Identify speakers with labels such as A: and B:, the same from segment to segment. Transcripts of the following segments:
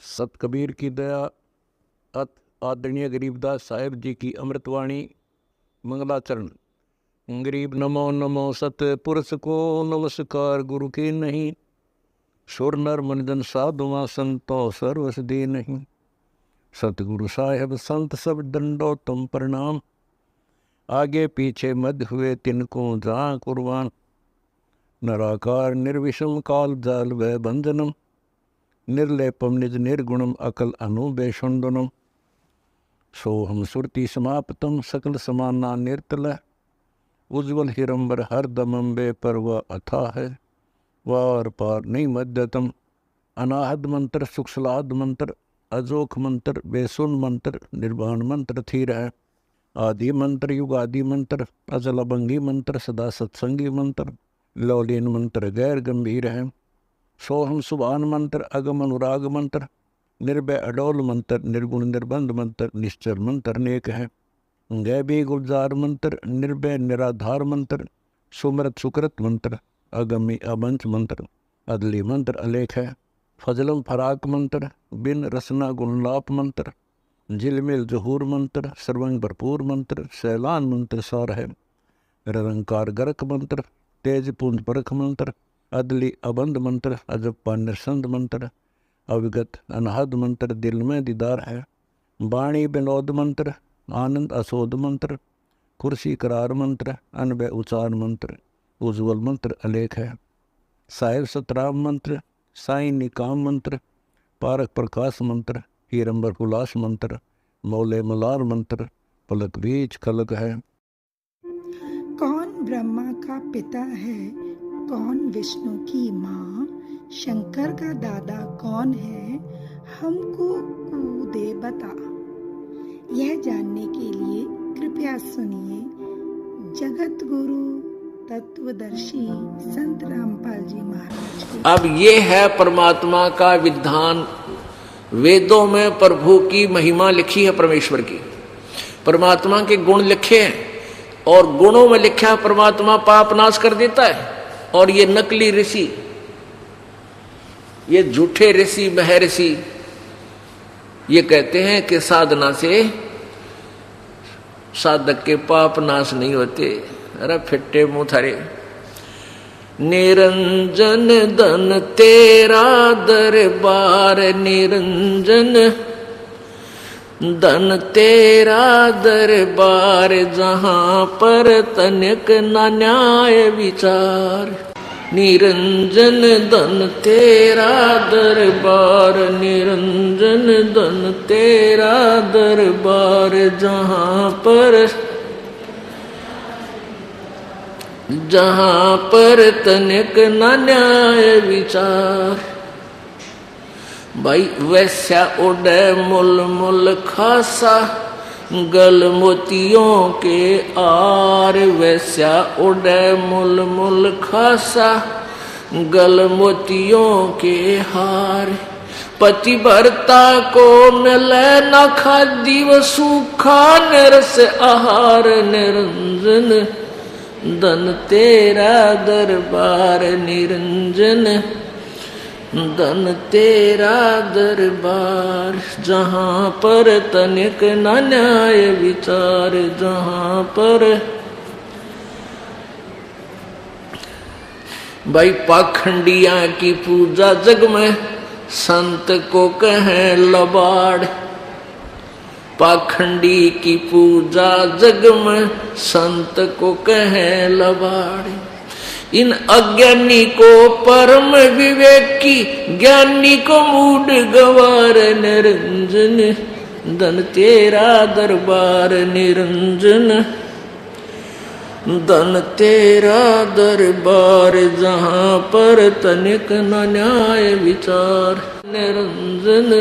A: सत कबीर की दया अत आदरणीय गरीबदास साहेब जी की अमृतवाणी मंगलाचरण। गरीब नमो नमो सत पुरुष को नमस्कार गुरु के नहीं, सुर नर मनजन साधुआ संतो सर्वस दे नहीं। सतगुरु साहेब संत सब दंडो तुम प्रणाम, आगे पीछे मध्य हुए तिनको जहाँ कुर्बान। नराकार निर्विषम काल जाल व बंधनम, निर्लेपम निज निर्गुणम अकल अनुबेषुंडनम। सोहम सुरति समाप्तम सकल समाना निर्तल, उज्ज्वल हिरंबर हर दमंबे पर वह अथा है, वार पार नहीं मध्यतम। अनाहद मंत्र सुखसलाद मंत्र, अजोख मंत्र बेसुन मंत्र, निर्वाण मंत्र थीर है। आदि मंत्र युगादि मंत्र, अजल अभंगी मंत्र सदा सत्संगी मंत्र, लौलीन मंत्र गैर गंभीर है। सोहम सुभान मंत्र अगम अनुराग मंत्र, निर्भय अडोल मंत्र निर्गुण निर्बंध मंत्र, निश्चर मंत्र अनेक है। गैबी गुलजार मंत्र, निर्भय निराधार मंत्र, सुमरत सुकृत मंत्र, अगमी अबंच मंत्र, अदली मंत्र अलेख है। फजलम फराक मंत्र, बिन रसना गुणलाप मंत्र, झिलमिल जहूर मंत्र, सर्वंग भरपूर मंत्र, सैलान मंत्र सार है। निरंकार गरक मंत्र, तेज पुंज परख मंत्र, अदली अबंध मंत्र, अजप्पा निरसंद मंत्र, अविगत अनहद मंत्र, दिल में दीदार है। वाणी विनोद मंत्र, आनंद असोद मंत्र, कुर्सी करार मंत्र, अनबय उचार मंत्र, उज्ज्वल मंत्र अलेख है। साहिब सतराम मंत्र, साई निकाम मंत्र, पारक प्रकाश मंत्र, हीरंबर हुलास मंत्र, मौले मलार मंत्र, पलक बीज खलक है।
B: कौन ब्रह्मा का पिता है, कौन विष्णु की माँ, शंकर का दादा कौन है, हमको दे बता। यह जानने के लिए कृपया सुनिए जगत गुरु तत्वदर्शी संत रामपाल जी महाराज की।
C: अब ये है परमात्मा का विधान। वेदों में प्रभु की महिमा लिखी है, परमेश्वर की, परमात्मा के गुण लिखे हैं, और गुणों में लिखा है परमात्मा पाप नाश कर देता है। और ये नकली ऋषि, ये झूठे ऋषि महर्षि, ये कहते हैं कि साधना से साधक के पाप नाश नहीं होते। अरे फिट्टे मुंह थारे। निरंजन धन तेरा दरबार, निरंजन धन तेरा दरबार, जहाँ पर तनिक न न्याय विचार। निरंजन धन तेरा दरबार, निरंजन धन तेरा दरबार, जहाँ पर तनिक न न्याय विचार। भाई वैश्या उड़े मुल मुल खासा, गल मोतियों के आर। वैश्या उड़े मुल मुल खासा, गल मोतियों के हार। पतिव्रता को मिले न खादी व सूखा निरस आहार। निरंजन धन तेरा दरबार, निरंजन धन तेरा दरबार, जहाँ पर तनिक न न्याय विचार। जहाँ पर भाई पाखंडिया की पूजा जग में, संत को कहें लबाड़। पाखंडी की पूजा जग में, संत को कहें लबाड़। इन अज्ञानी को परम विवेकी, ज्ञानी को मूड गवार। निरंजन धन तेरा दरबार, निरंजन धन तेरा दरबार, जहाँ पर तनिक न न्याय विचार। निरंजन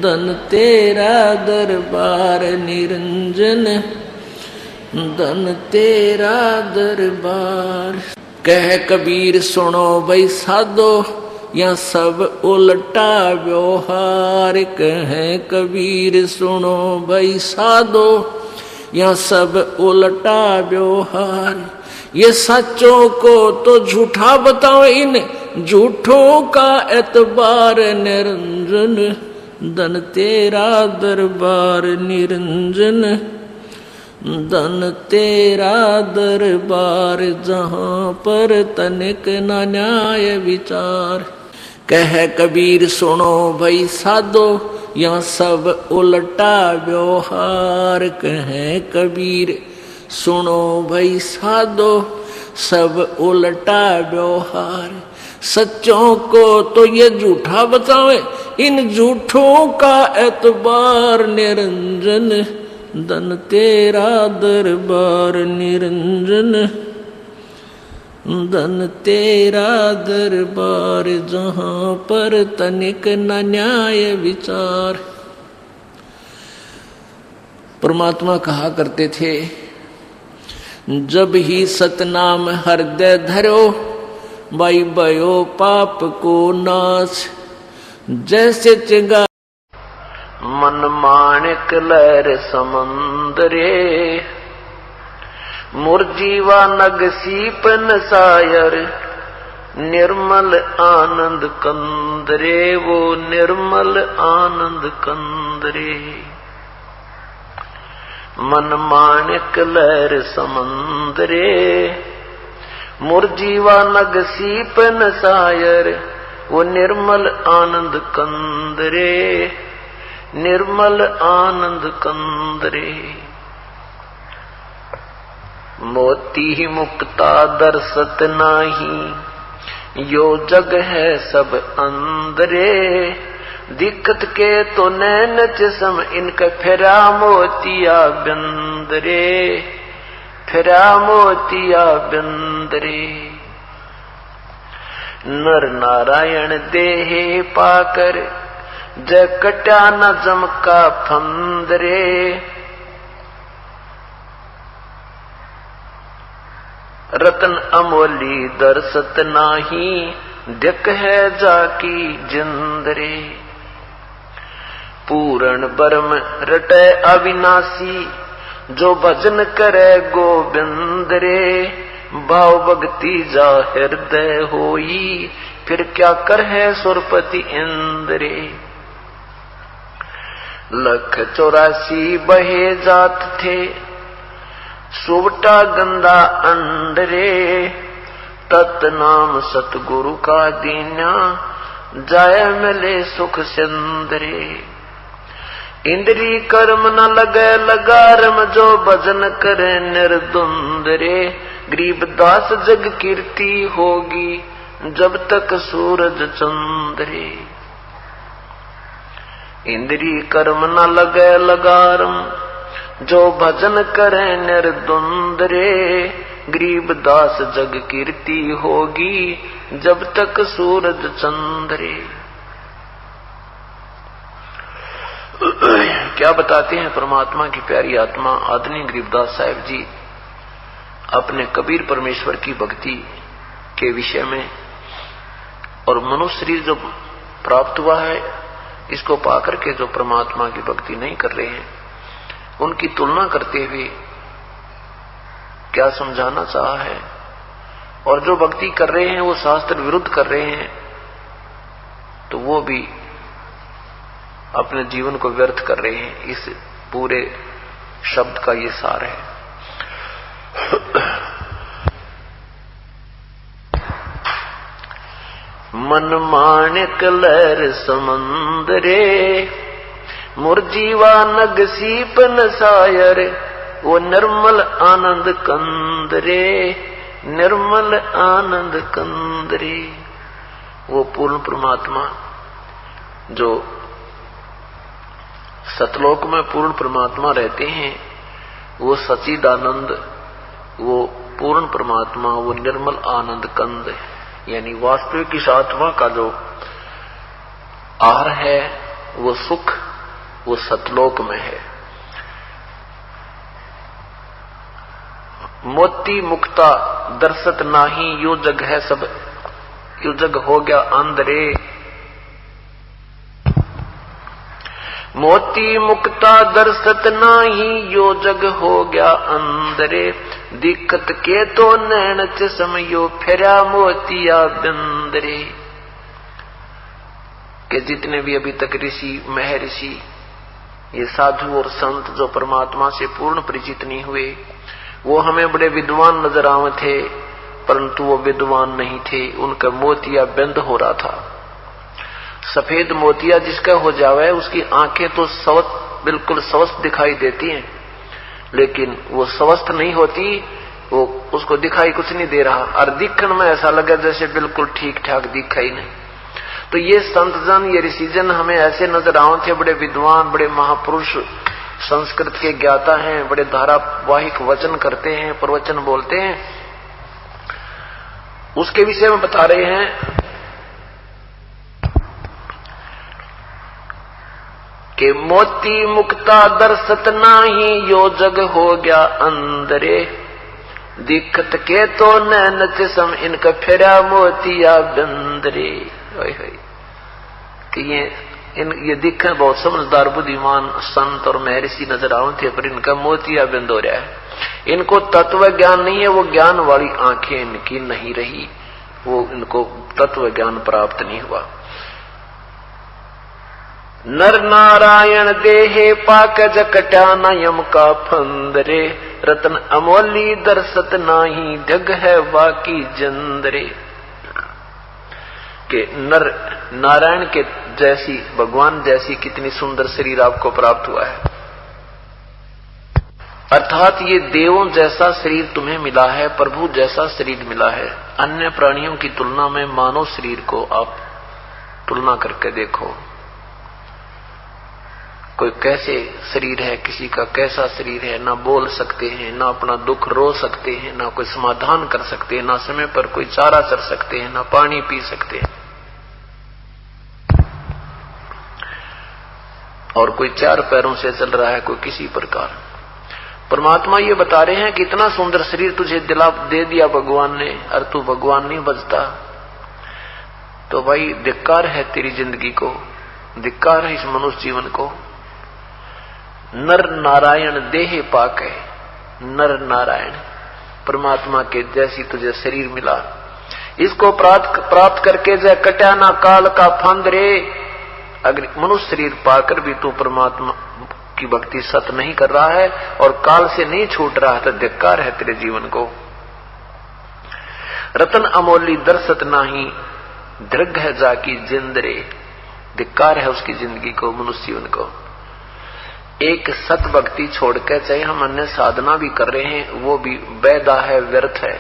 C: धन तेरा दरबार, निरंजन धन तेरा दरबार। कह कबीर सुनो भाई साधो, या सब उल्टा व्यवहार। कह कबीर सुनो भाई साधो, या सब उल्टा व्यवहार। ये सच्चों को तो झूठा बताओ, इन झूठों का एतबार निरंजन, धन तेरा दरबार निरंजन, धन तेरा दरबार जहां पर तनिक न न्याय विचार। कह कबीर सुनो भाई साधो, यहाँ सब उल्टा व्यवहार। कह कबीर सुनो भाई साधो, सब उल्टा व्यवहार। सच्चों को तो ये झूठा बतावे, इन झूठों का एतबार निरंजन, धन तेरा दरबार निरंजन, धन तेरा दरबार जहां पर तनिक न न्याय विचार। परमात्मा कहा करते थे, जब ही सतनाम हृदय धरो, बाई भयो पाप को नाश। जैसे चिंगा मन माणिक लहर समंदरे, मुरजीवा नग सीपन सायर, निर्मल आनंद कंदरे, वो निर्मल आनंद कंदरे। मन माणिक लहर समंदरे, मुरजीवा नग सीपन सायर, वो निर्मल आनंद कंदरे, निर्मल आनंद कंदरे। मोती मुक्ता दर्शत नाही, यो जग है सब अंदरे। दिक्कत के तो नैन जिस्म, इनका फिरा मोतिया बिंदरे, फिरा मोतिया बिंदरे। नर नारायण देहे पाकर, जय कटा न जमका फंदरे। रतन अमोली दर्शत नाही, दिक है जाकी जिंदरे। पूर्ण ब्रह्म रटे अविनाशी, जो भजन करे गोविंद रे। भाव भक्ति जा हृदय होई, फिर क्या कर है सुरपति इंद्रे। लख 84 बहे जात थे, सुवटा गंदा अंडरे। तत् नाम सतगुरु का दीन्या, जाय मिले सुख सिंदरे। इंद्री कर्म न लगे लगारम, जो भजन करे निर्दुंदरे। गरीबदास जग कीर्ति होगी, जब तक सूरज चंद्रे। इंद्री कर्म न लगे लगारम, जो भजन करे निर्दुंदरे। गरीबदास जग कीर्ति होगी, जब तक सूरज चंद्रे। क्या बताते हैं परमात्मा की प्यारी आत्मा आदरणीय गरीबदास साहिब जी अपने कबीर परमेश्वर की भक्ति के विषय में। और मनुष्य शरीर जो प्राप्त हुआ है, इसको पाकर के जो परमात्मा की भक्ति नहीं कर रहे हैं, उनकी तुलना करते हुए क्या समझाना चाहा है। और जो भक्ति कर रहे हैं वो शास्त्र विरुद्ध कर रहे हैं, तो वो भी अपने जीवन को व्यर्थ कर रहे हैं। इस पूरे शब्द का ये सार है। मन माणिक लहर समंदरे, मुरजीवा नग सीपन सायर। वो निर्मल आनंद कंदरे, निर्मल आनंद कंदरे। वो पूर्ण परमात्मा जो सतलोक में पूर्ण परमात्मा रहते हैं, वो सच्चिदानंद, वो पूर्ण परमात्मा, वो निर्मल आनंद कंद, यानी वास्तविक इस आत्मा का जो आहार है, वो सुख, वो सतलोक में है। मोती मुक्ता दर्शत नाही, यो जग है सब, यो जग हो गया अंधरे। मोती मुक्ता दर्शत नाही, यो जग हो गया अंदरे। दिक्कत के तो नैन चश्मयो फेरा मोतिया बिंदरे। के जितने भी अभी तक ऋषि महर्षि ये साधु और संत जो परमात्मा से पूर्ण परिचित नहीं हुए, वो हमें बड़े विद्वान नजर आवे थे, परंतु वो विद्वान नहीं थे। उनका मोतिया बंद हो रहा था। सफेद मोतिया जिसका हो जावे उसकी आंखें तो बिल्कुल स्वस्थ दिखाई देती हैं, लेकिन वो स्वस्थ नहीं होती, वो उसको दिखाई कुछ नहीं दे रहा और दिखने में ऐसा लगे जैसे बिल्कुल ठीक ठाक दिखा ही नहीं। तो ये संत जन, ये ऋषिजन हमें ऐसे नजर आए थे, बड़े विद्वान, बड़े महापुरुष, संस्कृत के ज्ञाता हैं, बड़े धारावाहिक वचन करते हैं, प्रवचन बोलते हैं। उसके विषय में बता रहे हैं कि मोती मुक्ता दर्शत नाही यो जग हो गया अंदरे। दिक्कत के तो नैन चश्म इनका फेरा मोतिया बंदरे। कि ये दिखे बहुत समझदार बुद्धिमान संत और महर्षि नजर आए थे, पर इनका मोतिया बंद हो रहा है। इनको तत्व ज्ञान नहीं है, वो ज्ञान वाली आंखें इनकी नहीं रही, वो इनको तत्व ज्ञान प्राप्त नहीं हुआ। नर नारायण देहे पाक जकटा नयम का फंदरे। रतन अमोली दर्शत नाही ढग है बाकी जंदरे। के नर नारायण के जैसी, भगवान जैसी कितनी सुंदर शरीर आपको प्राप्त हुआ है, अर्थात ये देवों जैसा शरीर तुम्हें मिला है, प्रभु जैसा शरीर मिला है। अन्य प्राणियों की तुलना में मानव शरीर को आप तुलना करके देखो, कोई कैसे शरीर है, किसी का कैसा शरीर है, ना बोल सकते हैं, ना अपना दुख रो सकते हैं, ना कोई समाधान कर सकते हैं, ना समय पर कोई चारा चर सकते हैं, ना पानी पी सकते हैं, और कोई चार पैरों से चल रहा है, कोई किसी प्रकार। परमात्मा ये बता रहे हैं कि इतना सुंदर शरीर तुझे दे दिया भगवान ने, और तू भगवान नहीं बचता, तो भाई धिक्कार है तेरी जिंदगी को, धिक्कार है इस मनुष्य जीवन को। नर नारायण देह पाक है, नर नारायण परमात्मा के जैसी तुझे शरीर मिला, इसको प्राप्त करके जय कट्या ना काल का फंद रे। अगर मनुष्य शरीर पाकर भी तू परमात्मा की भक्ति सत नहीं कर रहा है और काल से नहीं छूट रहा है, तो धिक्कार है तेरे जीवन को। रतन अमोली दर्शत नाही दृग है जाकी जिंदरे। धिक्कार है उसकी जिंदगी को, मनुष्य जीवन को। एक सत भक्ति छोड़कर चाहे हम अन्य साधना भी कर रहे हैं, वो भी बैदा है, व्यर्थ है,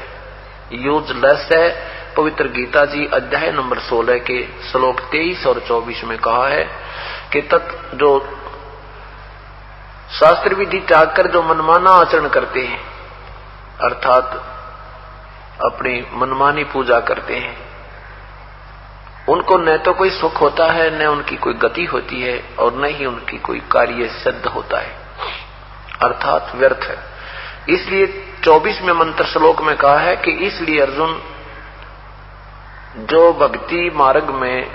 C: यूजलेस है। पवित्र गीता जी अध्याय नंबर 16 के श्लोक 23 और 24 में कहा है कि जो शास्त्र विधि त्याग कर जो मनमाना आचरण करते हैं, अर्थात अपनी मनमानी पूजा करते हैं, उनको न तो कोई सुख होता है, न उनकी कोई गति होती है, और न ही उनकी कोई कार्य सिद्ध होता है, अर्थात व्यर्थ है। इसलिए 24वें मंत्र श्लोक में कहा है कि इसलिए अर्जुन, जो भक्ति मार्ग में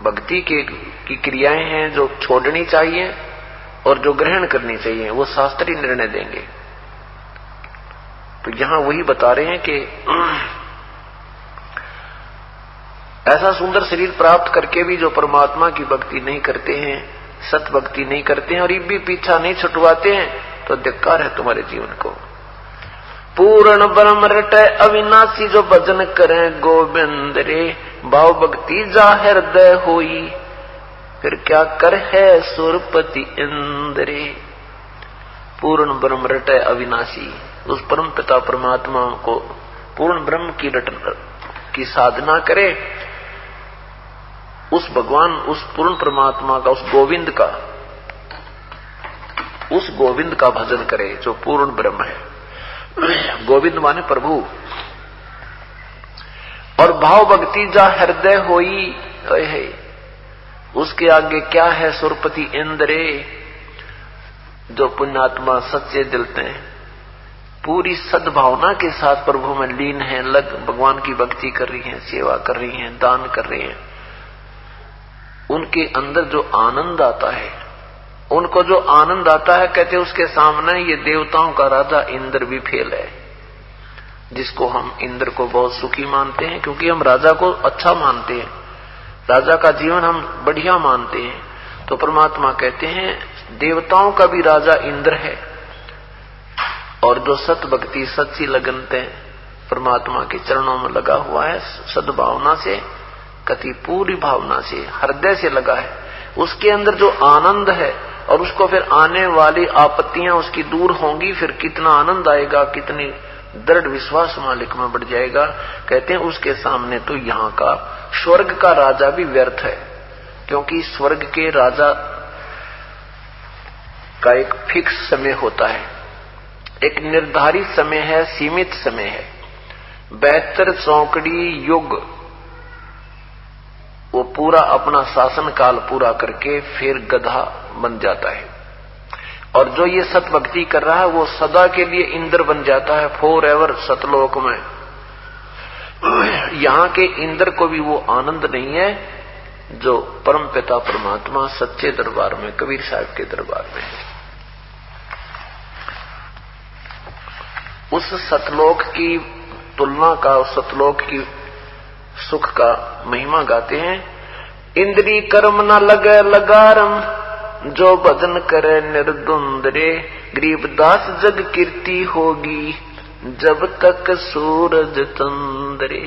C: भक्ति की क्रियाएं हैं जो छोड़नी चाहिए और जो ग्रहण करनी चाहिए, वो शास्त्री निर्णय देंगे। तो यहां वही बता रहे हैं कि ऐसा सुंदर शरीर प्राप्त करके भी जो परमात्मा की भक्ति नहीं करते हैं, सत भक्ति नहीं करते हैं और ये भी पीछा नहीं छुटवाते हैं, तो धिक्कार है तुम्हारे जीवन को। पूर्ण ब्रह्म रटे अविनाशी जो भजन करें गोविंद रे। भाव भक्ति जा हृदय होई फिर क्या कर है सुरपति इंद्रे। पूर्ण ब्रह्म रटे अविनाशी, उस परम पिता परमात्मा को पूर्ण ब्रह्म की साधना करे, उस भगवान, उस पूर्ण परमात्मा का, उस गोविंद का भजन करे जो पूर्ण ब्रह्म है। गोविंद माने प्रभु। और भाव भक्ति जा हृदय होई है, उसके आगे क्या है सुरपति इंद्रे। जो पुण्यात्मा सच्चे दिल से पूरी सद्भावना के साथ प्रभु में लीन है, भगवान की भक्ति कर रही हैं, सेवा कर रही हैं, दान कर रही हैं, उनके अंदर जो आनंद आता है उनको जो आनंद आता है, कहते उसके सामने ये देवताओं का राजा इंद्र भी फेल है, जिसको हम इंद्र को बहुत सुखी मानते हैं, क्योंकि हम राजा को अच्छा मानते हैं, राजा का जीवन हम बढ़िया मानते हैं। तो परमात्मा कहते हैं देवताओं का भी राजा इंद्र है, और जो सत भक्ति सच्ची लगन से परमात्मा के चरणों में लगा हुआ है, सद्भावना से, कति पूरी भावना से, हृदय से लगा है, उसके अंदर जो आनंद है, और उसको फिर आने वाली आपत्तियां उसकी दूर होंगी, फिर कितना आनंद आएगा, कितनी दृढ़ विश्वास मालिक में बढ़ जाएगा। कहते हैं उसके सामने तो यहाँ का स्वर्ग का राजा भी व्यर्थ है, क्योंकि स्वर्ग के राजा का एक फिक्स समय होता है, एक निर्धारित समय है, सीमित समय है। 72 चौकड़ी युग वो पूरा अपना शासन काल पूरा करके फिर गधा बन जाता है, और जो ये सत भक्ति कर रहा है वो सदा के लिए इंद्र बन जाता है, फॉर एवर सतलोक में। यहाँ के इंद्र को भी वो आनंद नहीं है जो परम पिता परमात्मा सच्चे दरबार में, कबीर साहब के दरबार में है। उस सतलोक की तुलना का, उस सतलोक की सुख का महिमा गाते हैं। इंद्री कर्म न लगे लगारम, जो भजन करे निर्दुंदरे, गरीबदास जग कीर्ति होगी, जब तक सूरज चंद्रे।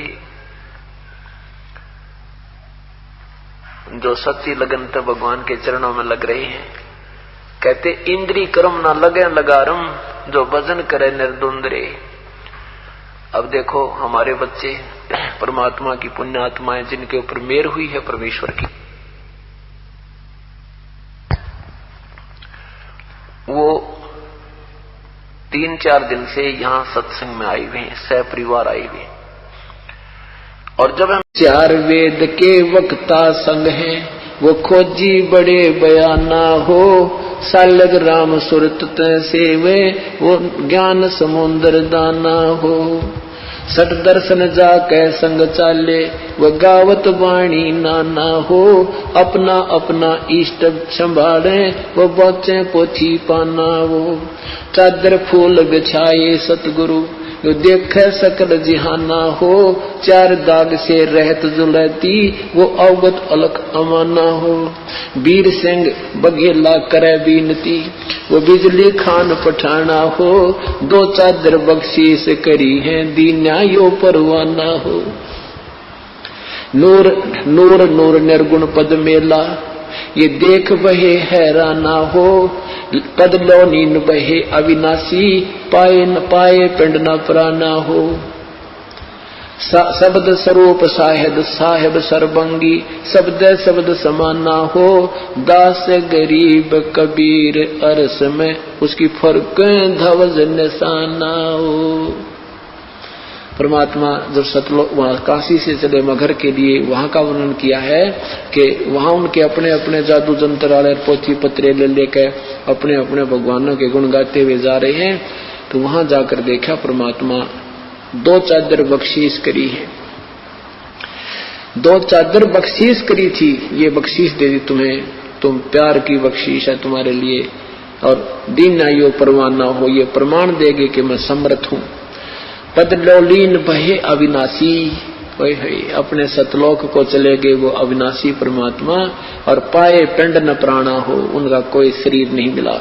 C: जो सच्ची लगन से भगवान के चरणों में लग रहे हैं, कहते इंद्री कर्म न लगे लगारम, जो भजन करे निर्दुंदरे। अब देखो हमारे बच्चे परमात्मा की पुण्य आत्माएं, जिनके ऊपर मेहर हुई है परमेश्वर की, वो 3-4 दिन से यहाँ सत्संग में आए हुए हैं, सह परिवार आए हुए हैं। और जब हम 4 वेद के वक्ता संग हैं, वो खोजी बड़े बयाना हो, सालग राम सुरत सेवे, वो ज्ञान समुद्र दाना हो। सट दर्शन जाके संग चाले, वो गावत वाणी नाना हो, अपना अपना इष्ट संभाले, वो बचे पोथी पाना हो। चादर फूल बिछाए सतगुरु, जो देखे सकल जिहाना हो, 4 दाग से रहत जुलती, वो अवगत अलख अमाना हो। वीर सिंह बघेला करे बीनती, वो बिजली खान पठाना हो, 2 चादर बख्शीश करी है, दीन्या यो परवाना हो। नूर नूर नूर निर्गुण पद मेला, ये देख बहे हैराना हो, पद लो नीन बहे अविनाशी, पाए न पाए पिंड न प्राना हो। शब्द स्वरूप साहेब साहेब सरबंगी, शब्द शब्द समाना हो, दास गरीब कबीर अरस में, उसकी फर्क धवज निशाना हो। परमात्मा जब सतलोक वहां काशी से चले मगहर के लिए, वहां का वर्णन किया है कि वहां उनके अपने अपने जादू जंत्र वाले पोथी पत्रे ले लेकर अपने अपने भगवानों के गुण गाते हुए जा रहे हैं। तो वहां जाकर देखा परमात्मा 2 चादर बख्शीश करी है, 2 चादर बख्शीश करी थी, ये बख्शीश दे दी तुम्हें, तुम प्यार की बख्शीश है तुम्हारे लिए, और दीन आयो परवाना हो, ये प्रमाण देगे कि मैं समर्थ हूं। पद लोलीन बहे अविनाशी, अपने सतलोक को चले गए वो अविनाशी परमात्मा, और पाए पिंड न प्राणा हो, उनका कोई शरीर नहीं मिला।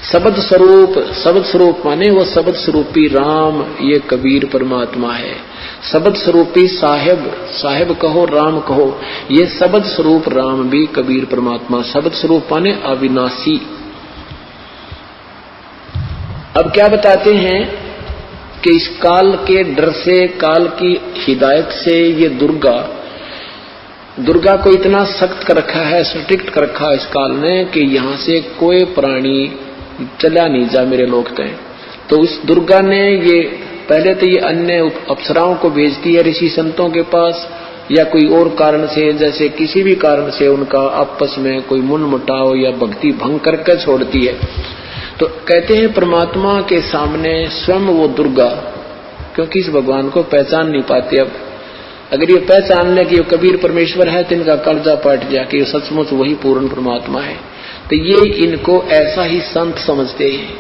C: शब्द स्वरूप, शब्द स्वरूप माने वो शब्द स्वरूपी राम, ये कबीर परमात्मा है। शब्द स्वरूपी साहेब, साहेब कहो राम कहो, ये शब्द स्वरूप राम भी कबीर परमात्मा। शब्द स्वरूप माने अविनाशी। अब क्या बताते हैं कि इस काल के डर से, काल की हिदायत से, ये दुर्गा को इतना सख्त कर रखा है, स्ट्रिक्ट कर रखा है इस काल ने, कि यहां से कोई प्राणी चला नहीं जा मेरे लोग तय। तो इस दुर्गा ने ये पहले तो ये अन्य अप्सराओं को भेजती है ऋषि संतों के पास, या कोई और कारण से, जैसे किसी भी कारण से उनका आपस में कोई मुनमुटाव या भक्ति भंग करके छोड़ती है। तो कहते हैं परमात्मा के सामने स्वयं वो दुर्गा, क्योंकि इस भगवान को पहचान नहीं पाते। अब अगर ये पहचान ले कि ये कबीर परमेश्वर है, तो इनका कर्जा पाट गया कि ये सचमुच वही पूर्ण परमात्मा है। तो ये इनको ऐसा ही संत समझते हैं।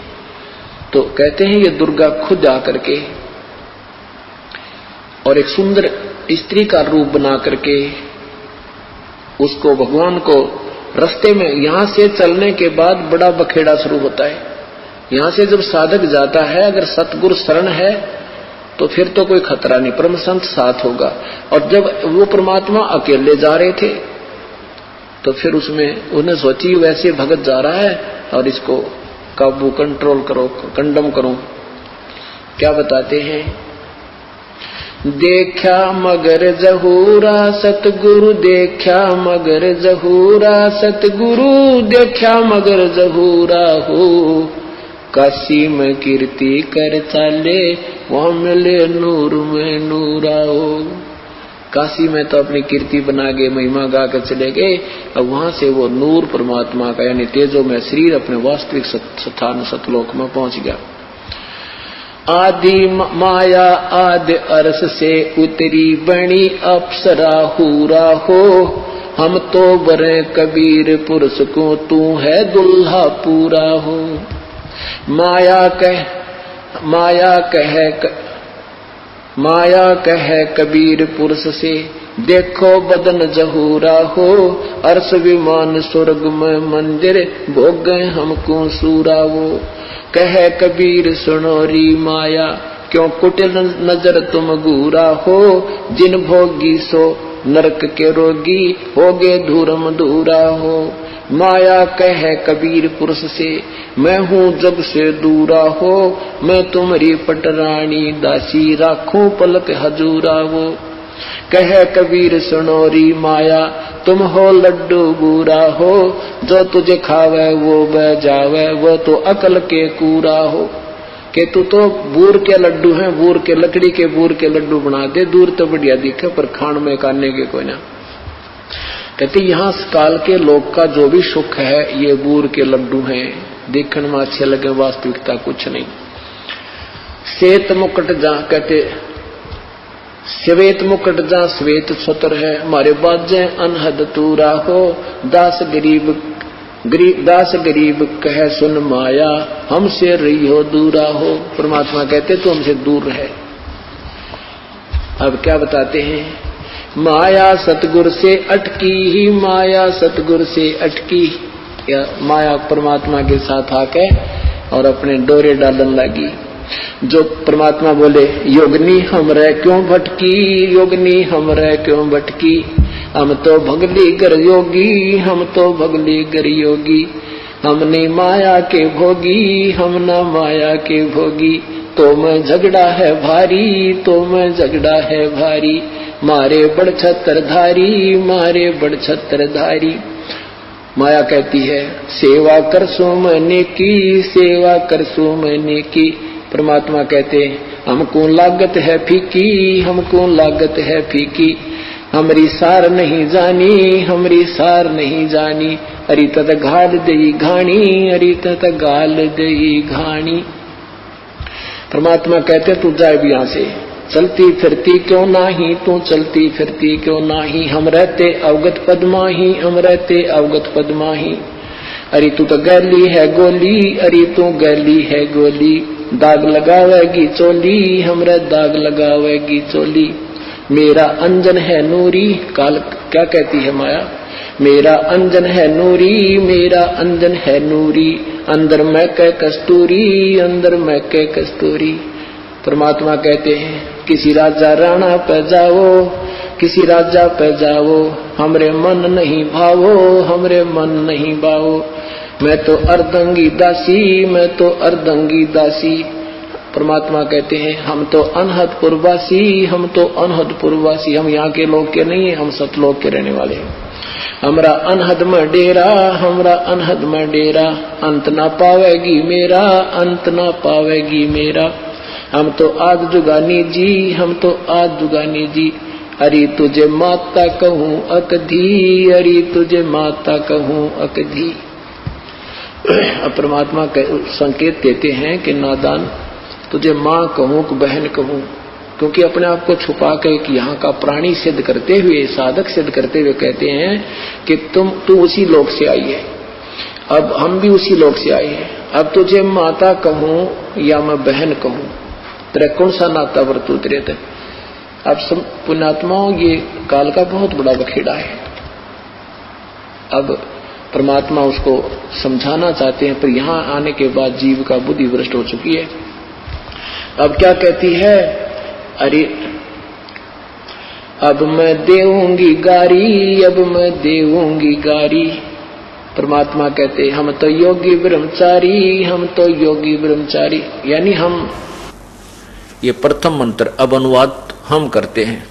C: तो कहते हैं ये दुर्गा खुद आकर के और एक सुंदर स्त्री का रूप बना करके उसको भगवान को रास्ते में, यहां से चलने के बाद बड़ा बखेड़ा शुरू होता है। यहां से जब साधक जाता है, अगर सतगुरु शरण है तो फिर तो कोई खतरा नहीं, परम संत साथ होगा। और जब वो परमात्मा अकेले जा रहे थे तो फिर उसमें उन्हें सोची वैसे भगत जा रहा है और इसको काबू कंट्रोल करो, कंडम करो। क्या बताते हैं, देखा मगर जहूरा सतगुरु, देखा मगर जहूरा सतगुरु, देखा मगर जहूरा हो, काशी में कीर्ति कर चाले, वहां मिले नूर में नूरा हो। काशी में तो अपनी कीर्ति बना के महिमा गा कर चले गए, अब वहां से वो नूर परमात्मा का यानी तेजो में शरीर अपने वास्तविक स्थान सतलोक में पहुंच गया। आदि माया आदि अर्श से उतरी बनी अप्सरा हूरा हो, हम तो बरे कबीर पुरुष को, तू है दुल्हा पूरा हो। माया कहे कबीर पुरुष से, देखो बदन जहूरा हो, अर्श विमान स्वर्ग में मंदिर, भोग गए हमको सूरा वो। कहे कबीर सुनो री माया, क्यों कुटिल नजर तुम घूरा हो, जिन भोगी सो नरक के रोगी, होगे धूरम धूरा हो। माया कहे कबीर पुरुष से, मैं हूँ जग से दूरा हो, मैं तुम्हारी पटरानी दासी, राखूं पलक हजूरा वो। कहे कबीर सुनो री माया, तुम हो लड्डू बूरा हो, जो तुझे खावे वो बह जावे, वो तो अकल के कूरा हो। कि तू तो बूर के लड्डू हैं, बूर के लकड़ी के बूर के लड्डू बना दे, दूर तो बढ़िया दिखे पर खान में काटने के कोई ना। कहते यहाँ काल के लोग का जो भी सुख है ये बूर के लड्डू हैं, देखने में अच्छे लगे, वास्तविकता कुछ नहीं। श्वेत मुकुट जा, कहते श्वेत मुकुट जा श्वेत छत्र है, हमारे बाजे अनहद तूरा हो, दास गरीब कहे सुन माया, हमसे रही हो दूरा हो। परमात्मा कहते तो हमसे दूर रहे। अब क्या बताते हैं, माया सतगुर से अटकी ही, माया सतगुर से अटकी। या माया परमात्मा के साथ आके और अपने डोरे डालन लगी। जो परमात्मा बोले योगनी हमरे क्यों भटकी, योगनी हमरे क्यों भटकी, हम तो भगली गर योगी, हम तो भगली गर योगी, हमने माया के भोगी, हम ना माया के भोगी, तो मैं झगड़ा है भारी, तो मैं झगड़ा है भारी, मारे बड़ छत्रधारी, मारे बड़ छत्रधारी। माया कहती है सेवा कर सो मैंने की, सेवा कर सो मैंने की। परमात्मा कहते हमको लागत है फीकी, हमको लागत है फीकी, हमरी सार नहीं जानी, हमरी सार नहीं जानी, अरी तत घाल दई घाणी, अरी तत गाल दई घाणी। परमात्मा कहते तू जाए भी यहाँ से, चलती फिरती क्यों नाही, तू चलती फिरती क्यों नाही, हम रहते अवगत पद्माही, हम रहते अवगत पद्माही। अरे तू तो गैली है गोली, अरे तू गैली है गोली, दाग लगावेगी चोली, हमरा दाग लगावेगी चोली। मेरा अंजन है नूरी, काल क्या कहती है माया, मेरा अंजन है नूरी, मेरा अंजन है नूरी, अंदर मैं कै कस्तूरी, अंदर मैं कै कस्तूरी। परमात्मा कहते हैं किसी राजा राणा पे जाओ, किसी राजा पे जाओ, हमरे मन नहीं भावो, हमरे मन नहीं भावो, मैं तो अर्धंगी दासी, मैं तो अर्धंगी दासी। परमात्मा कहते हैं हम तो अनहदपुरवासी, हम तो अनहदपुरवासी, हम यहाँ के लोग के नहीं है, हम सतलोक के रहने वाले हैं। हमरा अनहद में डेरा, हमरा अनहद में डेरा, अंत ना पावेगी मेरा, अंत ना पावेगी मेरा। हम तो आज जुगानी जी, हम तो आज जुगानी जी, अरे तुझे माता कहूँ अकधी, अरे तुझे माता कहूँ अकधी। परमात्मा संकेत देते हैं कि नादान तुझे माँ कहूँ कि बहन कहूँ, क्योंकि अपने आप को छुपा के कि यहाँ का प्राणी सिद्ध करते हुए, साधक सिद्ध करते हुए कहते हैं कि तू उसी लोक से आई है। अब हम भी उसी लोक से आए हैं। अब तुझे माता कहूं या मैं बहन कहूं, तेरा कौन सा नाता वर्तू तेरे थे। अब सब पुण्यात्माओं, ये काल का बहुत बड़ा बखेड़ा है। अब परमात्मा उसको समझाना चाहते हैं, पर यहां आने के बाद जीव का बुद्धि भ्रष्ट हो चुकी है। अब क्या कहती है, अरे अब मैं देऊंगी गारी, अब मैं देऊंगी गारी। परमात्मा कहते हम तो योगी ब्रह्मचारी, हम तो योगी ब्रह्मचारी। यानी हम, ये प्रथम मंत्र, अब अनुवाद हम करते हैं,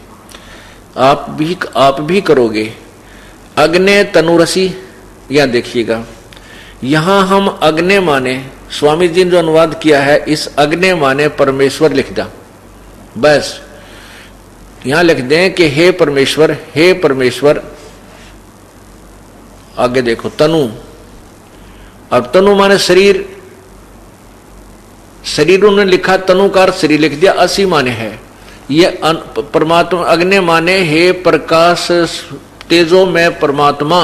C: आप भी करोगे। अग्ने तनुरसी, यहां देखिएगा, यहां हम अग्ने माने, स्वामी जी ने जो अनुवाद किया है, इस अग्ने माने परमेश्वर लिख दा। बस यहां लिख दें कि हे परमेश्वर, हे परमेश्वर। आगे देखो तनु, अब तनु माने शरीर, शरीर उन्होंने लिखा, तनुकार शरीर लिख दिया, असी माने है। ये परमात्मा अग्नि माने हे प्रकाश तेजो में परमात्मा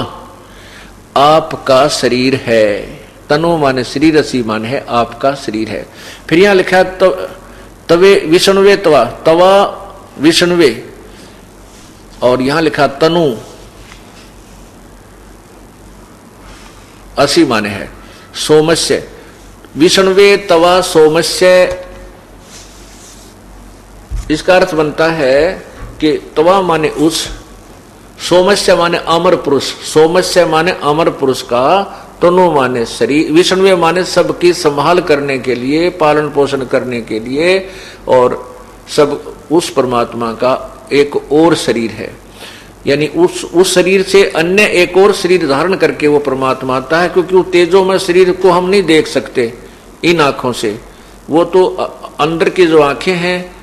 C: आपका शरीर है। तनु माने शरीर, असी माने है आपका शरीर है। फिर यहां लिखा तवे विष्णुवे, तवा तवा विष्णुवे, और यहां लिखा तनु असी माने है सोमस्य। विष्णुवे तवा सोमस्य, इसका अर्थ बनता है कि तवा माने उस, सोमस्य माने अमर पुरुष, सोमस्य माने अमर पुरुष का, तनु माने शरीर, विष्णुवे माने सबकी संभाल करने के लिए, पालन पोषण करने के लिए, और सब उस परमात्मा का एक और शरीर है। यानी उस शरीर से अन्य एक और शरीर धारण करके वो परमात्मा आता है, क्योंकि वो तेजो में शरीर को हम नहीं देख सकते इन आंखों से। वो तो अंदर की जो आंखें हैं,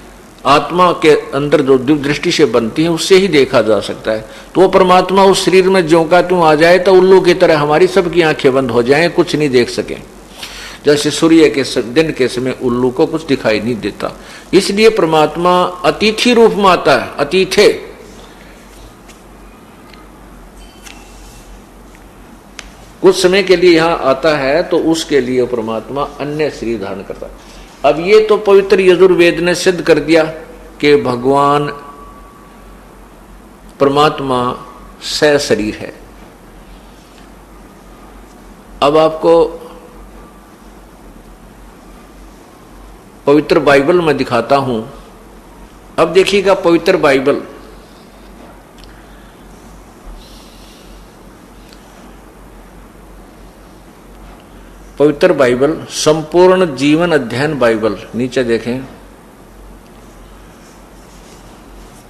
C: आत्मा के अंदर जो दृष्टि से बनती है, उससे ही देखा जा सकता है। तो वो परमात्मा उस शरीर में ज्यों का त्यों आ जाए तो उल्लू की तरह हमारी सबकी आंखें बंद हो जाएं, कुछ नहीं देख सके। जैसे सूर्य के दिन के समय उल्लू को कुछ दिखाई नहीं देता। इसलिए परमात्मा अतिथि रूप में आता है, अतिथे। कुछ समय के लिए यहां आता है, तो उसके लिए परमात्मा अन्य शरीर धारण करता है। अब ये तो पवित्र यजुर्वेद ने सिद्ध कर दिया कि भगवान परमात्मा शरीर है। अब आपको पवित्र बाइबल में दिखाता हूं। अब देखिएगा पवित्र बाइबल, पवित्र बाइबल संपूर्ण जीवन अध्ययन बाइबल, नीचे देखें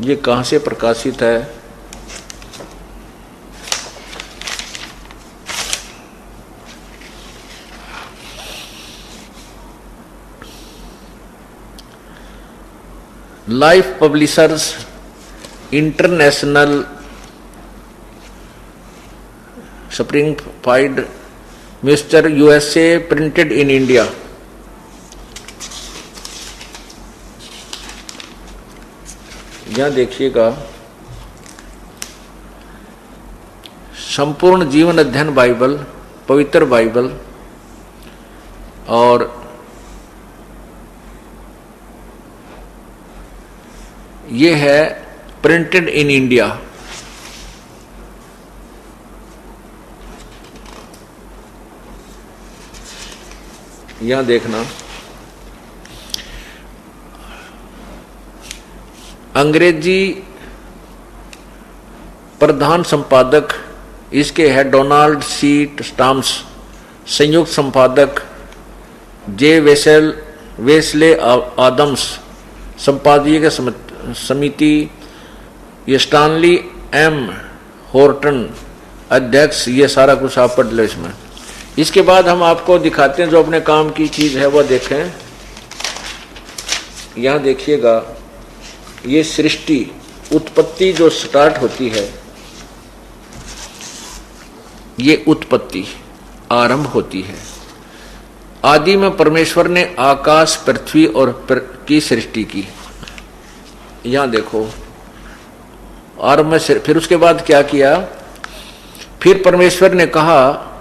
C: ये कहां से प्रकाशित है। Life publishers international, Springfield mister USA, printed in India. यहां देखिएगा संपूर्ण जीवन अध्ययन बाइबल, पवित्र बाइबल, और ये है प्रिंटेड इन इंडिया। यहां देखना, अंग्रेजी प्रधान संपादक इसके है डोनाल्ड सी स्टाम्स, संयुक्त संपादक जे वेस्ले आदम्स, संपादकीय समिति ये स्टानली एम होर्टन अध्यक्ष। ये सारा कुछ आप पढ़ लो इसमें। इसके बाद हम आपको दिखाते हैं जो अपने काम की चीज है, वो देखें। यहां देखिएगा, ये सृष्टि उत्पत्ति जो स्टार्ट होती है, ये उत्पत्ति आरंभ होती है। आदि में परमेश्वर ने आकाश, पृथ्वी और की सृष्टि की। यहां देखो आरंभ में। फिर उसके बाद क्या किया, फिर परमेश्वर ने कहा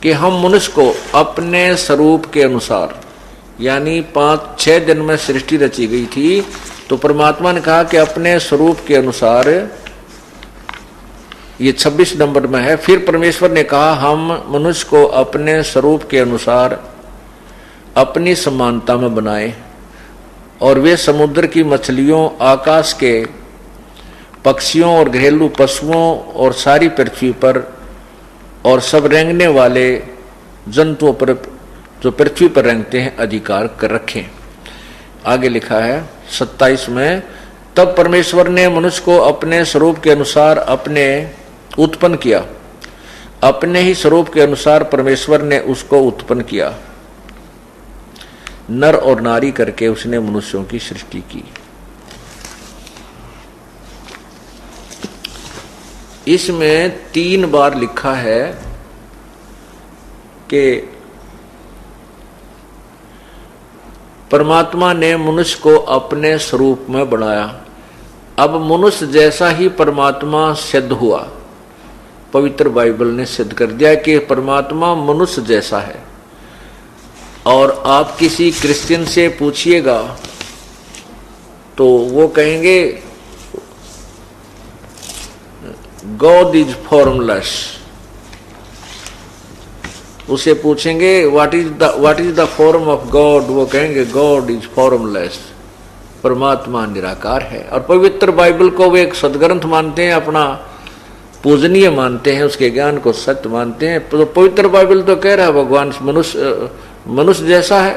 C: कि हम मनुष्य को अपने स्वरूप के अनुसार, यानी 5-6 दिन में सृष्टि रची गई थी, तो परमात्मा ने कहा कि अपने स्वरूप के अनुसार, ये 26 नंबर में है। फिर परमेश्वर ने कहा हम मनुष्य को अपने स्वरूप के अनुसार अपनी समानता में बनाए, और वे समुद्र की मछलियों, आकाश के पक्षियों और घरेलू पशुओं और सारी पृथ्वी पर और सब रेंगने वाले जंतुओं पर जो पृथ्वी पर रेंगते हैं अधिकार कर रखें। आगे लिखा है 27 में, तब परमेश्वर ने मनुष्य को अपने स्वरूप के अनुसार अपने उत्पन्न किया, अपने ही स्वरूप के अनुसार परमेश्वर ने उसको उत्पन्न किया, नर और नारी करके उसने मनुष्यों की सृष्टि की। इसमें 3 बार लिखा है कि परमात्मा ने मनुष्य को अपने स्वरूप में बनाया। अब मनुष्य जैसा ही परमात्मा सिद्ध हुआ, पवित्र बाइबल ने सिद्ध कर दिया कि परमात्मा मनुष्य जैसा है। और आप किसी क्रिश्चियन से पूछिएगा तो वो कहेंगे गॉड इज फॉर्मलेस। उसे पूछेंगे what is the form of God, वो कहेंगे गॉड इज फॉर्मलेस, परमात्मा निराकार है। और पवित्र बाइबल को वे एक सदग्रंथ मानते हैं, अपना पूजनीय मानते हैं, उसके ज्ञान को सत्य मानते हैं। तो पवित्र बाइबल तो कह रहा है भगवान मनुष्य जैसा है।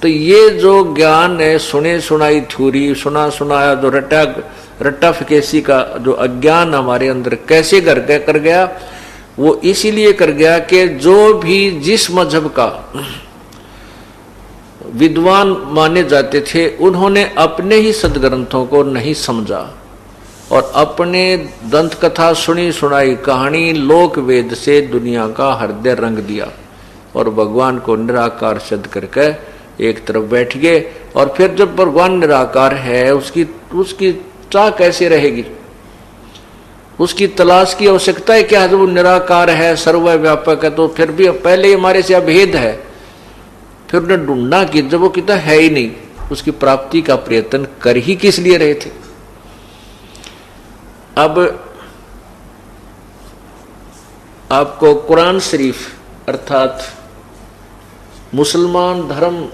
C: तो ये जो ज्ञान है, सुने सुनाई थ्योरी, सुना सुनाया जो रट्टा फिकेसी का जो अज्ञान हमारे अंदर कैसे कर गया, वो इसीलिए कर गया कि जो भी जिस मजहब का विद्वान माने जाते थे उन्होंने अपने ही सदग्रंथों को नहीं समझा और अपने दंत कथा सुनी सुनाई कहानी लोक वेद से दुनिया का हृदय रंग दिया और भगवान को निराकार सिद्ध करके एक तरफ बैठ गए। और फिर जब भगवान निराकार है, उसकी चाह कैसे रहेगी, उसकी तलाश की आवश्यकता है क्या? जब वो निराकार है, सर्वव्यापक है, तो फिर भी पहले हमारे से अभेद है, फिर उन्हें ढूंढना कि जब वो कितना है ही नहीं, उसकी प्राप्ति का प्रयत्न कर ही किस लिए रहे थे। अब आपको कुरान शरीफ अर्थात मुसलमान धर्म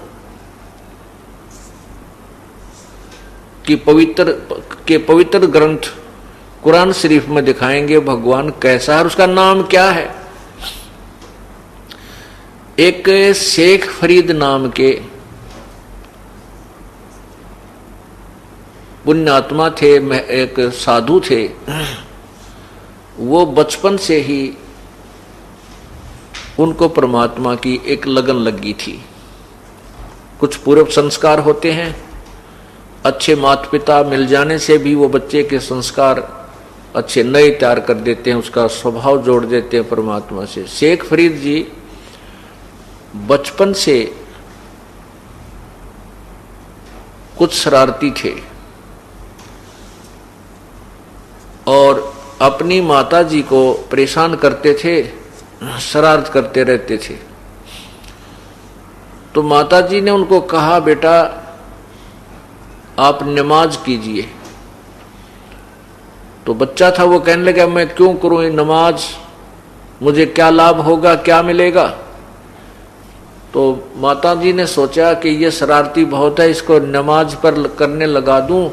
C: की पवित्र ग्रंथ कुरान शरीफ में दिखाएंगे भगवान कैसा है, उसका नाम क्या है। एक शेख फरीद नाम के पुण्यात्मा थे, एक साधु थे, वो बचपन से ही उनको परमात्मा की एक लगन लगी थी। कुछ पूर्व संस्कार होते हैं, अच्छे माता पिता मिल जाने से भी वो बच्चे के संस्कार अच्छे नए तैयार कर देते हैं, उसका स्वभाव जोड़ देते हैं परमात्मा से। शेख फरीद जी बचपन से कुछ शरारती थे और अपनी माता जी को परेशान करते थे, शरारत करते रहते थे। तो माता जी ने उनको कहा, बेटा आप नमाज कीजिए। तो बच्चा था, वो कहने लगा मैं क्यों करूं ये नमाज, मुझे क्या लाभ होगा, क्या मिलेगा। तो माता जी ने सोचा कि ये शरारती बहुत है, इसको नमाज पर करने लगा दूं,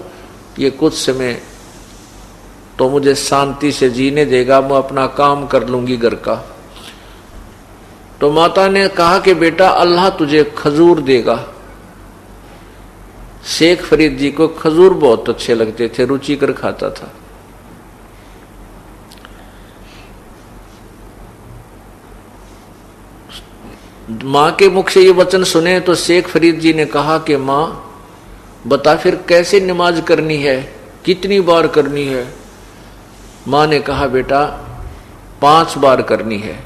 C: ये कुछ समय तो मुझे शांति से जीने देगा, मैं अपना काम कर लूंगी घर का। तो माता ने कहा कि बेटा अल्लाह तुझे खजूर देगा। शेख फरीद जी को खजूर बहुत अच्छे लगते थे, रुचिकर खाता था। मां के मुख से ये वचन सुने तो शेख फरीद जी ने कहा कि मां बता फिर कैसे नमाज करनी है, कितनी बार करनी है। मां ने कहा बेटा 5 बार करनी है,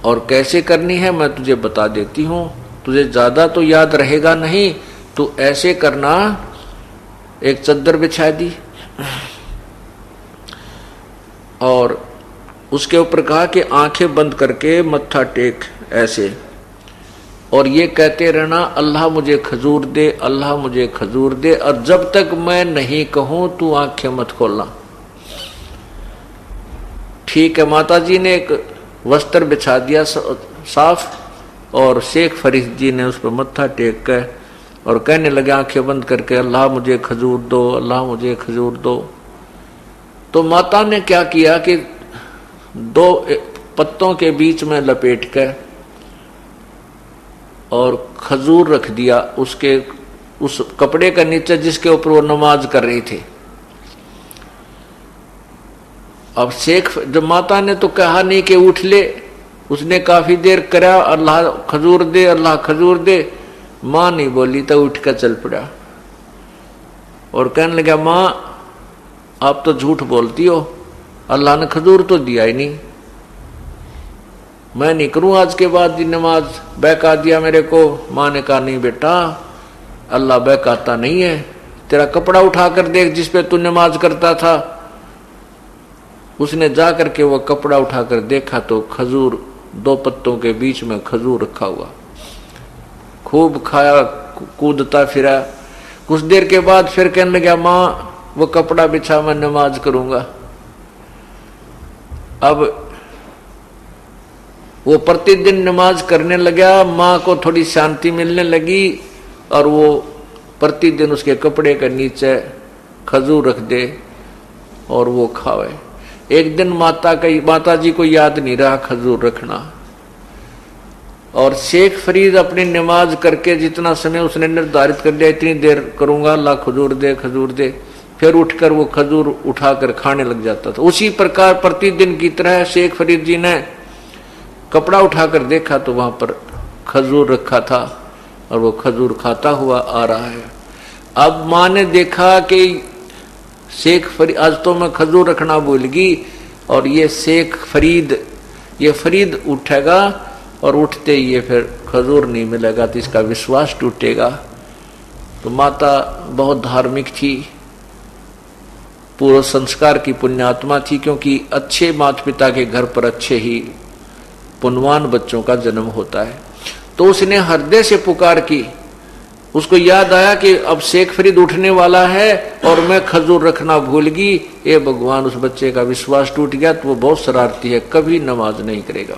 C: और कैसे करनी है मैं तुझे बता देती हूं, तुझे ज्यादा तो याद रहेगा नहीं, तू ऐसे करना, एक चद्दर बिछा दी और उसके ऊपर कहा कि आंखें बंद करके मत्था टेक ऐसे, और ये कहते रहना अल्लाह मुझे खजूर दे, अल्लाह मुझे खजूर दे, और जब तक मैं नहीं कहूं तू आंखें मत खोलना। ठीक है, माता जी ने एक वस्त्र बिछा दिया साफ, और शेख फरीद जी ने उस पर मत्था टेक कर और कहने लगे आंखें बंद करके, अल्लाह मुझे खजूर दो, अल्लाह मुझे खजूर दो। तो माता ने क्या किया कि 2 पत्तों के बीच में लपेट कर और खजूर रख दिया उसके उस कपड़े का नीचे जिसके ऊपर वो नमाज कर रही थी। अब शेख, जब माता ने तो कहा नहीं कि उठ ले, उसने काफी देर करा, अल्लाह खजूर दे, अल्लाह खजूर दे, मां नहीं बोली तो उठ कर चल पड़ा और कहने लगा मां आप तो झूठ बोलती हो, अल्लाह ने खजूर तो दिया ही नहीं, मैं नहीं करूं आज के बाद दिन नमाज, बहका दिया मेरे को। मां ने कहा नहीं बेटा, अल्लाह बहकाता नहीं है, तेरा कपड़ा उठाकर देख जिस पे तू नमाज करता था। उसने जा करके वो कपड़ा उठाकर देखा तो खजूर, 2 पत्तों के बीच में खजूर रखा हुआ। खूब खाया, कूदता फिरा। कुछ देर के बाद फिर कहने लगा मां वो कपड़ा बिछा, मैं नमाज करूंगा। अब वो प्रतिदिन नमाज करने लगा, मां को थोड़ी शांति मिलने लगी और वो प्रतिदिन उसके कपड़े के नीचे खजूर रख दे और वो खावे। एक दिन माता जी को याद नहीं रहा खजूर रखना, और शेख फरीद अपनी नमाज करके जितना समय उसने निर्धारित कर लिया इतनी देर करूंगा, अल्लाह खजूर दे खजूर दे, फिर उठकर वो खजूर उठाकर खाने लग जाता था। उसी प्रकार प्रतिदिन की तरह शेख फरीद जी ने कपड़ा उठाकर देखा तो वहां पर खजूर रखा था और वो खजूर खाता हुआ आ रहा है। अब मां ने देखा कि शेख फरीद, आज तो मैं खजूर रखना भूल गई, और ये शेख फरीद, ये फरीद उठेगा और उठते ही ये फिर खजूर नहीं मिलेगा तो इसका विश्वास टूटेगा। तो माता बहुत धार्मिक थी, पूर्व संस्कार की पुण्यात्मा थी, क्योंकि अच्छे माता पिता के घर पर अच्छे ही पुण्यवान बच्चों का जन्म होता है। तो उसने हृदय से पुकार की, उसको याद आया कि अब शेख फरीद उठने वाला है और मैं खजूर रखना भूल गई। ये भगवान, उस बच्चे का विश्वास टूट गया तो वो बहुत शरारती है, कभी नमाज नहीं करेगा।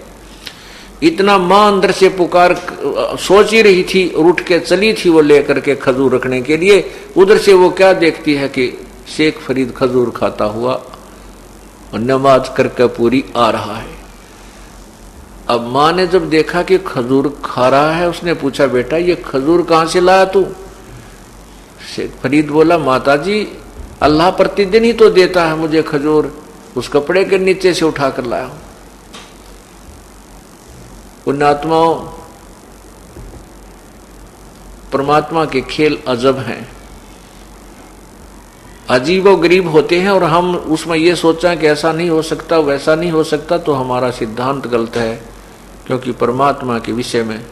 C: इतना मां अंदर से पुकार सोच ही रही थी और उठ के चली थी वो लेकर के खजूर रखने के लिए। उधर से वो क्या देखती है कि शेख फरीद खजूर खाता हुआ और नमाज करके पूरी आ रहा है। अब मां ने जब देखा कि खजूर खा रहा है, उसने पूछा बेटा ये खजूर कहां से लाया तू? शेख फरीद बोला माता जी अल्लाह प्रतिदिन ही तो देता है मुझे खजूर, उस कपड़े के नीचे से उठा कर लाया हूं। पुण्यात्माओं, परमात्मा के खेल अजब हैं, अजीब और गरीब होते हैं, और हम उसमें ये सोचा कि ऐसा नहीं हो सकता वैसा नहीं हो सकता, तो हमारा सिद्धांत गलत है। क्योंकि परमात्मा के विषय में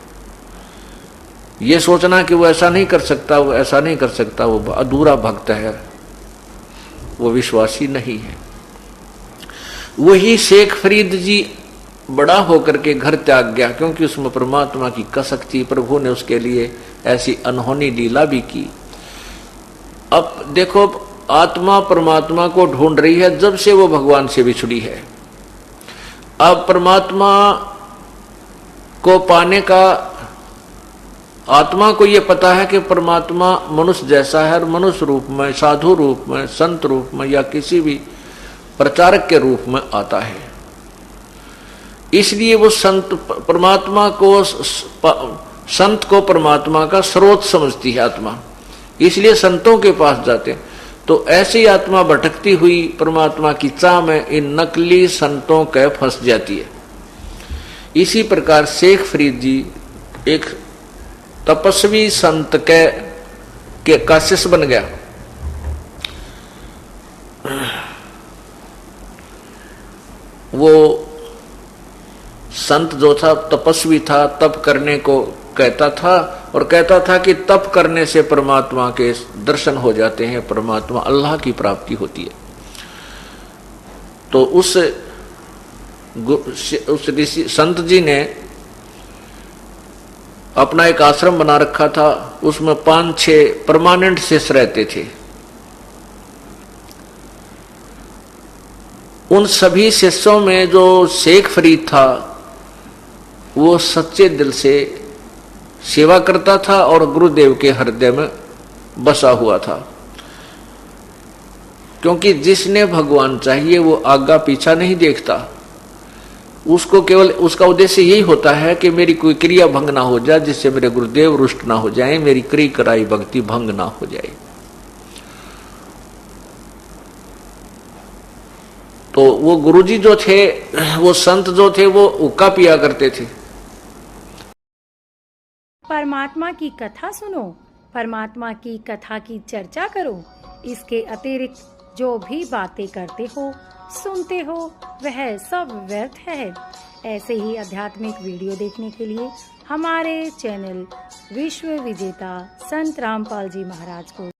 C: ये सोचना कि वो ऐसा नहीं कर सकता, वो ऐसा नहीं कर सकता, वो अधूरा भक्त है, वो विश्वासी नहीं है। वही शेख फरीद जी बड़ा होकर के घर त्याग गया, क्योंकि उसमें परमात्मा की कसक थी, प्रभु ने उसके लिए ऐसी अनहोनी लीला भी की। अब देखो, आत्मा परमात्मा को ढूंढ रही है जब से वो भगवान से बिछड़ी है। अब परमात्मा को पाने का, आत्मा को ये पता है कि परमात्मा मनुष्य जैसा है, और मनुष्य रूप में, साधु रूप में, संत रूप में या किसी भी प्रचारक के रूप में आता है। इसलिए वो संत परमात्मा को, संत को परमात्मा का स्रोत समझती है आत्मा, इसलिए संतों के पास जाते हैं। तो ऐसी आत्मा भटकती हुई परमात्मा की चाह में इन नकली संतों के फंस जाती है। इसी प्रकार शेख फरीद जी एक तपस्वी संत के का शिष्य बन गया। वो संत जो था तपस्वी था, तप करने को कहता था, और कहता था कि तप करने से परमात्मा के दर्शन हो जाते हैं, परमात्मा अल्लाह की प्राप्ति होती है। तो उस उस ऋषि संत जी ने अपना एक आश्रम बना रखा था, उसमें 5-6 परमानेंट शिष्य रहते थे। उन सभी शिष्यों में जो शेख फरीद था वो सच्चे दिल से सेवा करता था और गुरुदेव के हृदय में बसा हुआ था, क्योंकि जिसने भगवान चाहिए वो आगा पीछा नहीं देखता। उसको केवल उसका उद्देश्य यही होता है कि मेरी कोई क्रिया भंग ना हो जाए, जिससे मेरे गुरुदेव रुष्ट ना हो जाए, मेरी क्रिय कराई भक्ति भंग ना हो जाए। तो वो गुरुजी जो थे, वो संत जो थे, वो हुक्का पिया करते थे।
D: परमात्मा की कथा सुनो, परमात्मा की कथा की चर्चा करो। इसके अतिरिक्त जो भी बातें करते हो, सुनते हो, वह सब व्यर्थ है। ऐसे ही आध्यात्मिक वीडियो देखने के लिए हमारे चैनल विश्व विजेता संत रामपाल जी महाराज को